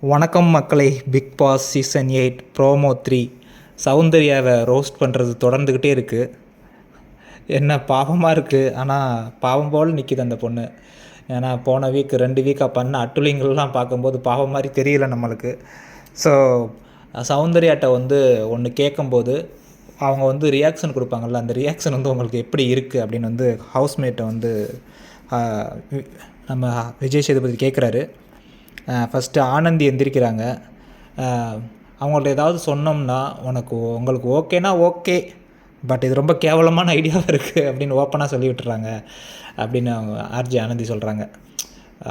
வணக்கம் மக்களே. Bigg Boss season 8 promo 3 சௌந்தர்யாவை ரோஸ்ட் பண்ணுறது தொடர்ந்துக்கிட்டே இருக்குது. என்ன பாவமாக இருக்குது, ஆனால் பாவம் போல் நிற்கிது அந்த பொண்ணு. ஏன்னா போன வீக் 2 வீக்காக பண்ண அட்டுலிங்கள்லாம் பார்க்கும்போது பாவம் மாதிரி தெரியல நம்மளுக்கு. ஸோ சௌந்தர்யாட்ட ஒன்று கேட்கும்போது அவங்க ரியாக்ஷன் கொடுப்பாங்கள்ல, அந்த ரியாக்ஷன் உங்களுக்கு எப்படி இருக்குது அப்படின்னு ஹவுஸ்மேட்டை நம்ம விஜய் சேதுபதி கேட்குறாரு. ஃபஸ்ட்டு ஆனந்தி எந்திரிக்கிறாங்க. அவங்கள்ட்ட ஏதாவது சொன்னோம்னா உங்களுக்கு ஓகேனா ஓகே, பட் இது ரொம்ப கேவலமான ஐடியாவாக இருக்குது அப்படின்னு ஓப்பனாக சொல்லி விட்டுறாங்க அப்படின்னு அவங்க ஆர்ஜே ஆனந்தி சொல்கிறாங்க.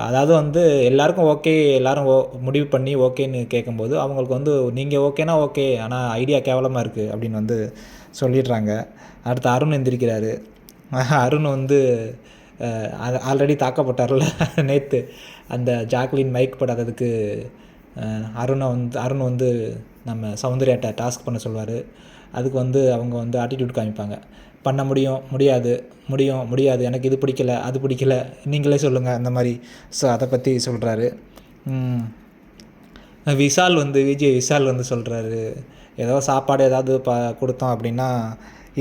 அதாவது எல்லாருக்கும் ஓகே, எல்லோரும் முடிவு பண்ணி ஓகேன்னு கேட்கும்போது அவங்களுக்கு நீங்கள் ஓகேனா ஓகே, ஆனால் ஐடியா கேவலமாக இருக்குது அப்படின்னு சொல்லிடுறாங்க. அடுத்து அருண் எந்திரிக்கிறாரு. அருண் ஆல்ரெடி தாக்கப்பட்டார்ல நேற்று, அந்த ஜாக்லின் மைக் படாததுக்கு அருண் நம்ம சௌந்தர்யாட்ட டாஸ்க் பண்ண சொல்வார். அதுக்கு அவங்க ஆட்டிடியூட் காமிப்பாங்க. பண்ண முடியும், முடியாது, முடியாது, எனக்கு இது பிடிக்கல, அது பிடிக்கல, நீங்களே சொல்லுங்கள், அந்த மாதிரி. ஸோ அதை பற்றி சொல்கிறாரு. விஜய் விஷால் சொல்கிறாரு, ஏதோ சாப்பாடு ஏதாவது கொடுத்தோம் அப்படின்னா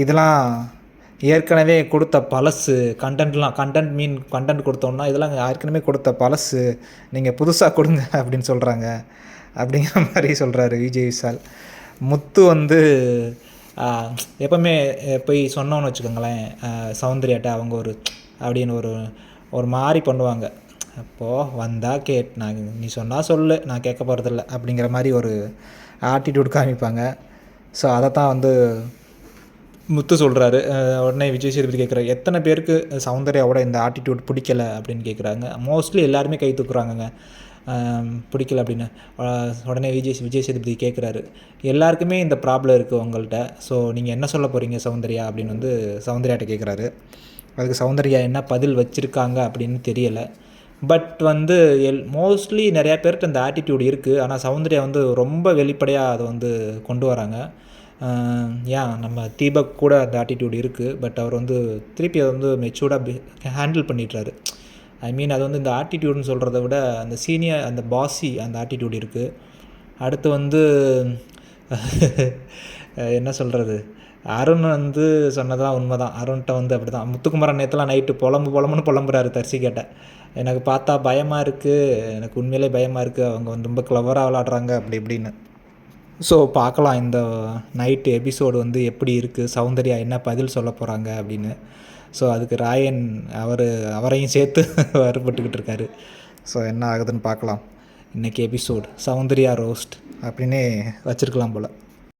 இதெல்லாம் ஏற்கனவே கொடுத்த பழசு கண்டென்ட் கொடுத்தோம்னா இதெல்லாம் ஏற்கனவே கொடுத்த பழசு, நீங்கள் புதுசாக கொடுங்க அப்படின்னு சொல்கிறாங்க அப்படிங்கிற மாதிரி சொல்கிறாரு விஜய் விஷால். முத்து எப்போவுமே போய் சொன்னோன்னு வச்சுக்கோங்களேன், சௌந்தர்யாட்ட அவங்க அப்படின்னு ஒரு மாதிரி பண்ணுவாங்க. அப்போது வந்தால் நீ சொன்னால் சொல்லு, நான் கேட்க போகிறதில்ல அப்படிங்கிற மாதிரி ஒரு ஆட்டிடியூட் காமிப்பாங்க. ஸோ அதை தான் முத்து சொல்கிறாரு. உடனே விஜய் சேதுபதி கேட்குறாரு, எத்தனை பேருக்கு சௌந்தர்யாவோட இந்த ஆட்டிடியூட் பிடிக்கலை அப்படின்னு கேட்குறாங்க. மோஸ்ட்லி எல்லாருமே கை தூக்குறாங்கங்க பிடிக்கல அப்படின்னு. உடனே விஜய் சேதுபதி கேட்குறாரு, எல்லாருக்குமே இந்த ப்ராப்ளம் இருக்குது உங்கள்கிட்ட, ஸோ நீங்கள் என்ன சொல்ல போகிறீங்க சௌந்தர்யா அப்படின்னு சௌந்தர்யாட்ட கேட்குறாரு. அதுக்கு சௌந்தர்யா என்ன பதில் வச்சுருக்காங்க அப்படின்னு தெரியலை. பட் மோஸ்ட்லி நிறையா பேர்கிட்ட இந்த ஆட்டிடியூட் இருக்குது, ஆனால் சௌந்தர்யா ரொம்ப வெளிப்படையாக அதை கொண்டு வராங்க. நம்ம தீபக் கூட அந்த ஆட்டிடியூட் இருக்குது, பட் அவர் திருப்பி அதை மெச்சூர்டாக ஹேண்டில் பண்ணிடுறாரு. ஐ மீன் அது இந்த ஆட்டிடியூட்னு சொல்கிறத விட அந்த சீனியர், அந்த பாஸி அந்த ஆட்டிடியூட் இருக்குது. அடுத்து என்ன சொல்கிறது, அருண் சொன்னதான் உண்மை தான். அருண்கிட்ட அப்படி தான் முத்துக்குமாரன் நேற்றுலாம் நைட்டு புலம்புன்னு புலம்புறாரு தர்சிகேட்ட. எனக்கு பார்த்தா பயமாக இருக்குது, எனக்கு உண்மையிலே பயமாக இருக்குது, அவங்க ரொம்ப கிளவராக விளாடுறாங்க அப்படி இப்படின்னு. ஸோ பார்க்கலாம் இந்த நைட்டு எபிசோடு எப்படி இருக்குது, சௌந்தர்யா என்ன பதில் சொல்ல போகிறாங்க அப்படின்னு. ஸோ அதுக்கு ராயன் அவரையும் சேர்த்து வருப்பட்டுக்கிட்டு இருக்காரு. ஸோ என்ன ஆகுதுன்னு பார்க்கலாம். இன்றைக்கி எபிசோடு சௌந்தர்யா ரோஸ்ட் அப்படின்னே வச்சுருக்கலாம் போல்.